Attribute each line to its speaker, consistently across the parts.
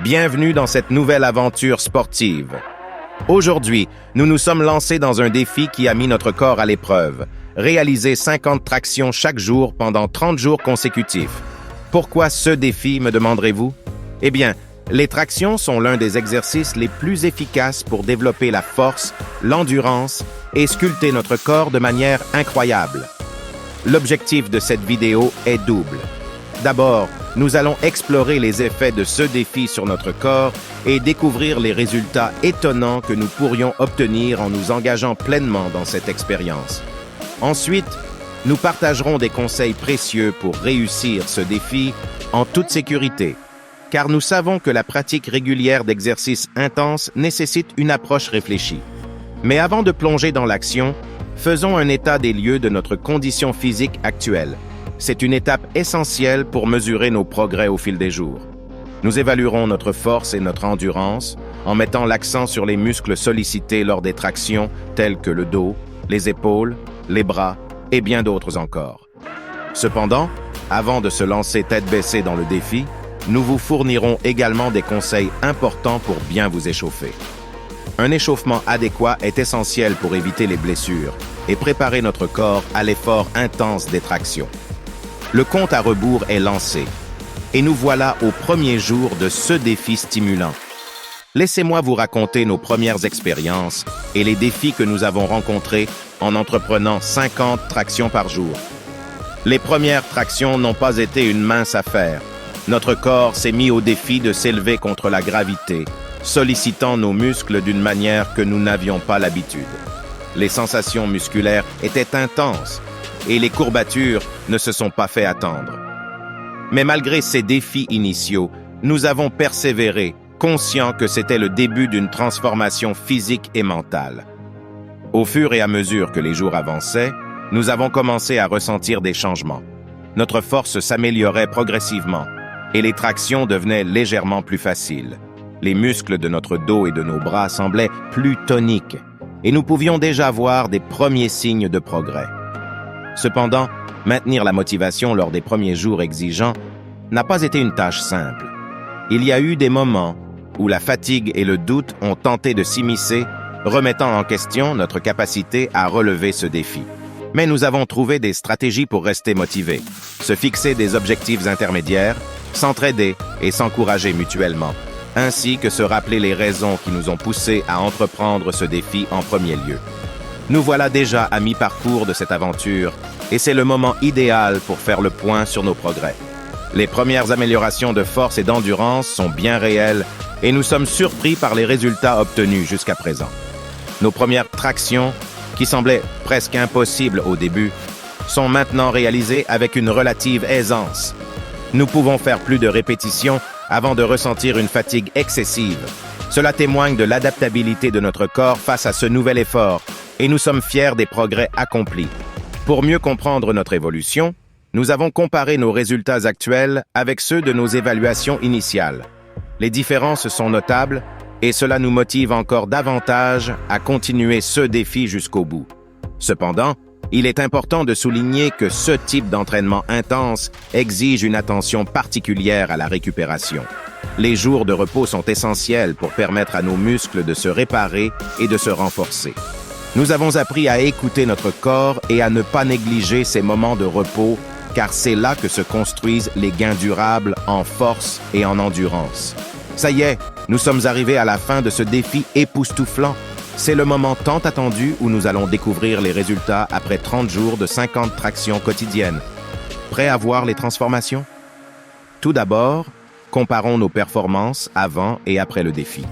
Speaker 1: Bienvenue dans cette nouvelle aventure sportive. Aujourd'hui, nous nous sommes lancés dans un défi qui a mis notre corps à l'épreuve. Réaliser 50 tractions chaque jour pendant 30 jours consécutifs. Pourquoi ce défi, me demanderez-vous? Eh bien, les tractions sont l'un des exercices les plus efficaces pour développer la force, l'endurance et sculpter notre corps de manière incroyable. L'objectif de cette vidéo est double. D'abord, nous allons explorer les effets de ce défi sur notre corps et découvrir les résultats étonnants que nous pourrions obtenir en nous engageant pleinement dans cette expérience. Ensuite, nous partagerons des conseils précieux pour réussir ce défi en toute sécurité, car nous savons que la pratique régulière d'exercices intenses nécessite une approche réfléchie. Mais avant de plonger dans l'action, faisons un état des lieux de notre condition physique actuelle. C'est une étape essentielle pour mesurer nos progrès au fil des jours. Nous évaluerons notre force et notre endurance en mettant l'accent sur les muscles sollicités lors des tractions tels que le dos, les épaules, les bras et bien d'autres encore. Cependant, avant de se lancer tête baissée dans le défi, nous vous fournirons également des conseils importants pour bien vous échauffer. Un échauffement adéquat est essentiel pour éviter les blessures et préparer notre corps à l'effort intense des tractions. Le compte à rebours est lancé et nous voilà au premier jour de ce défi stimulant. Laissez-moi vous raconter nos premières expériences et les défis que nous avons rencontrés en entreprenant 50 tractions par jour. Les premières tractions n'ont pas été une mince affaire. Notre corps s'est mis au défi de s'élever contre la gravité, sollicitant nos muscles d'une manière que nous n'avions pas l'habitude. Les sensations musculaires étaient intenses et les courbatures ne se sont pas fait attendre. Mais malgré ces défis initiaux, nous avons persévéré, conscients que c'était le début d'une transformation physique et mentale. Au fur et à mesure que les jours avançaient, nous avons commencé à ressentir des changements. Notre force s'améliorait progressivement et les tractions devenaient légèrement plus faciles. Les muscles de notre dos et de nos bras semblaient plus toniques et nous pouvions déjà voir des premiers signes de progrès. Cependant, maintenir la motivation lors des premiers jours exigeants n'a pas été une tâche simple. Il y a eu des moments où la fatigue et le doute ont tenté de s'immiscer, remettant en question notre capacité à relever ce défi. Mais nous avons trouvé des stratégies pour rester motivés, se fixer des objectifs intermédiaires, s'entraider et s'encourager mutuellement, ainsi que se rappeler les raisons qui nous ont poussés à entreprendre ce défi en premier lieu. Nous voilà déjà à mi-parcours de cette aventure et c'est le moment idéal pour faire le point sur nos progrès. Les premières améliorations de force et d'endurance sont bien réelles et nous sommes surpris par les résultats obtenus jusqu'à présent. Nos premières tractions, qui semblaient presque impossibles au début, sont maintenant réalisées avec une relative aisance. Nous pouvons faire plus de répétitions avant de ressentir une fatigue excessive. Cela témoigne de l'adaptabilité de notre corps face à ce nouvel effort et nous sommes fiers des progrès accomplis. Pour mieux comprendre notre évolution, nous avons comparé nos résultats actuels avec ceux de nos évaluations initiales. Les différences sont notables et cela nous motive encore davantage à continuer ce défi jusqu'au bout. Cependant, il est important de souligner que ce type d'entraînement intense exige une attention particulière à la récupération. Les jours de repos sont essentiels pour permettre à nos muscles de se réparer et de se renforcer. Nous avons appris à écouter notre corps et à ne pas négliger ces moments de repos, car c'est là que se construisent les gains durables en force et en endurance. Ça y est, nous sommes arrivés à la fin de ce défi époustouflant. C'est le moment tant attendu où nous allons découvrir les résultats après 30 jours de 50 tractions quotidiennes. Prêts à voir les transformations? Tout d'abord, comparons nos performances avant et après le défi.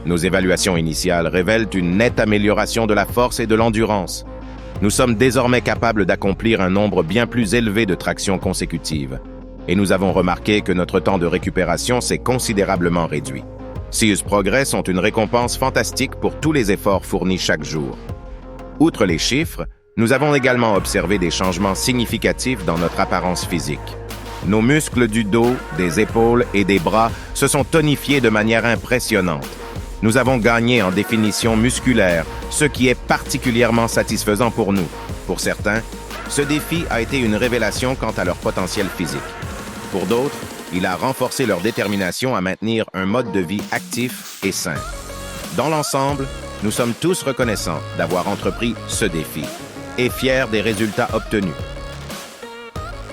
Speaker 1: Nos évaluations initiales révèlent une nette amélioration de la force et de l'endurance. Nous sommes désormais capables d'accomplir un nombre bien plus élevé de tractions consécutives. Et nous avons remarqué que notre temps de récupération s'est considérablement réduit. Ces progrès sont une récompense fantastique pour tous les efforts fournis chaque jour. Outre les chiffres, nous avons également observé des changements significatifs dans notre apparence physique. Nos muscles du dos, des épaules et des bras se sont tonifiés de manière impressionnante. Nous avons gagné en définition musculaire, ce qui est particulièrement satisfaisant pour nous. Pour certains, ce défi a été une révélation quant à leur potentiel physique. Pour d'autres, il a renforcé leur détermination à maintenir un mode de vie actif et sain. Dans l'ensemble, nous sommes tous reconnaissants d'avoir entrepris ce défi et fiers des résultats obtenus.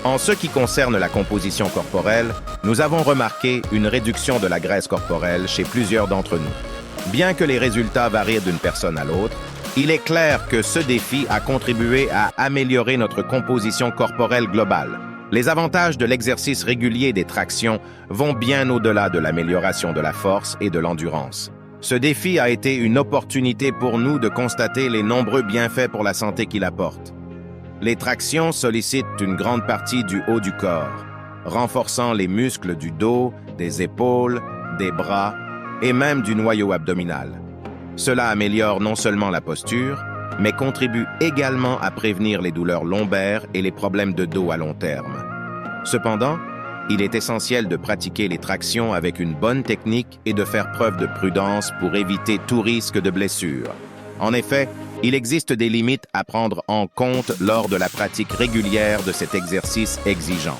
Speaker 1: En ce qui concerne la composition corporelle, nous avons remarqué une réduction de la graisse corporelle chez plusieurs d'entre nous. Bien que les résultats varient d'une personne à l'autre, il est clair que ce défi a contribué à améliorer notre composition corporelle globale. Les avantages de l'exercice régulier des tractions vont bien au-delà de l'amélioration de la force et de l'endurance. Ce défi a été une opportunité pour nous de constater les nombreux bienfaits pour la santé qu'il apporte. Les tractions sollicitent une grande partie du haut du corps, renforçant les muscles du dos, des épaules, des bras et même du noyau abdominal. Cela améliore non seulement la posture, mais contribue également à prévenir les douleurs lombaires et les problèmes de dos à long terme. Cependant, il est essentiel de pratiquer les tractions avec une bonne technique et de faire preuve de prudence pour éviter tout risque de blessure. En effet, il existe des limites à prendre en compte lors de la pratique régulière de cet exercice exigeant.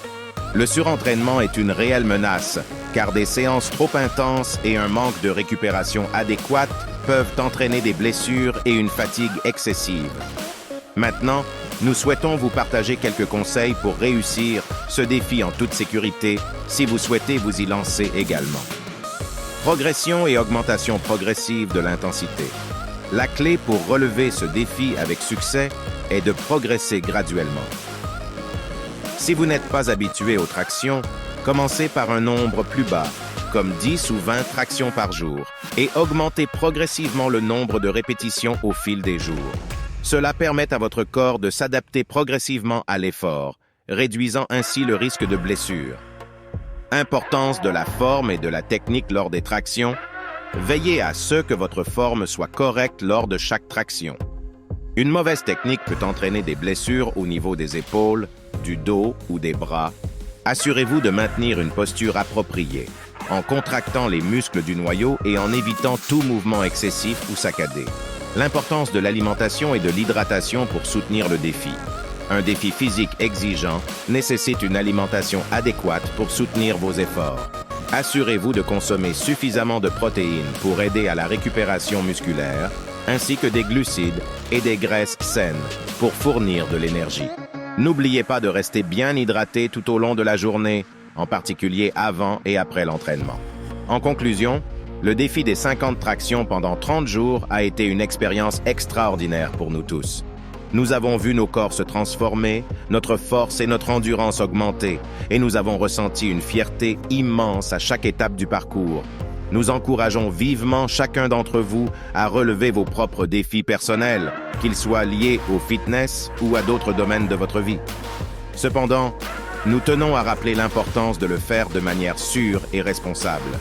Speaker 1: Le surentraînement est une réelle menace, car des séances trop intenses et un manque de récupération adéquate peuvent entraîner des blessures et une fatigue excessive. Maintenant, nous souhaitons vous partager quelques conseils pour réussir ce défi en toute sécurité si vous souhaitez vous y lancer également. Progression et augmentation progressive de l'intensité. La clé pour relever ce défi avec succès est de progresser graduellement. Si vous n'êtes pas habitué aux tractions, commencez par un nombre plus bas, comme 10 ou 20 tractions par jour, et augmentez progressivement le nombre de répétitions au fil des jours. Cela permet à votre corps de s'adapter progressivement à l'effort, réduisant ainsi le risque de blessure. Importance de la forme et de la technique lors des tractions. Veillez à ce que votre forme soit correcte lors de chaque traction. Une mauvaise technique peut entraîner des blessures au niveau des épaules, du dos ou des bras. Assurez-vous de maintenir une posture appropriée, en contractant les muscles du noyau et en évitant tout mouvement excessif ou saccadé. L'importance de l'alimentation et de l'hydratation pour soutenir le défi. Un défi physique exigeant nécessite une alimentation adéquate pour soutenir vos efforts. Assurez-vous de consommer suffisamment de protéines pour aider à la récupération musculaire, ainsi que des glucides et des graisses saines pour fournir de l'énergie. N'oubliez pas de rester bien hydraté tout au long de la journée, en particulier avant et après l'entraînement. En conclusion, le défi des 50 tractions pendant 30 jours a été une expérience extraordinaire pour nous tous. Nous avons vu nos corps se transformer, notre force et notre endurance augmenter, et nous avons ressenti une fierté immense à chaque étape du parcours. Nous encourageons vivement chacun d'entre vous à relever vos propres défis personnels, qu'ils soient liés au fitness ou à d'autres domaines de votre vie. Cependant, nous tenons à rappeler l'importance de le faire de manière sûre et responsable.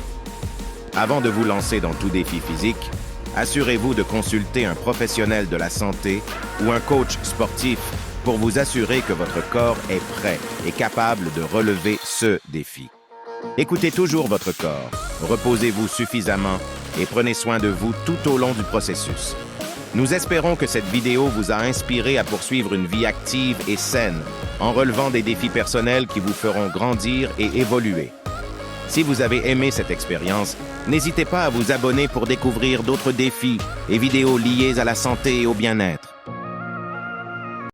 Speaker 1: Avant de vous lancer dans tout défi physique, assurez-vous de consulter un professionnel de la santé ou un coach sportif pour vous assurer que votre corps est prêt et capable de relever ce défi. Écoutez toujours votre corps, reposez-vous suffisamment et prenez soin de vous tout au long du processus. Nous espérons que cette vidéo vous a inspiré à poursuivre une vie active et saine en relevant des défis personnels qui vous feront grandir et évoluer. Si vous avez aimé cette expérience, n'hésitez pas à vous abonner pour découvrir d'autres défis et vidéos liées à la santé et au bien-être.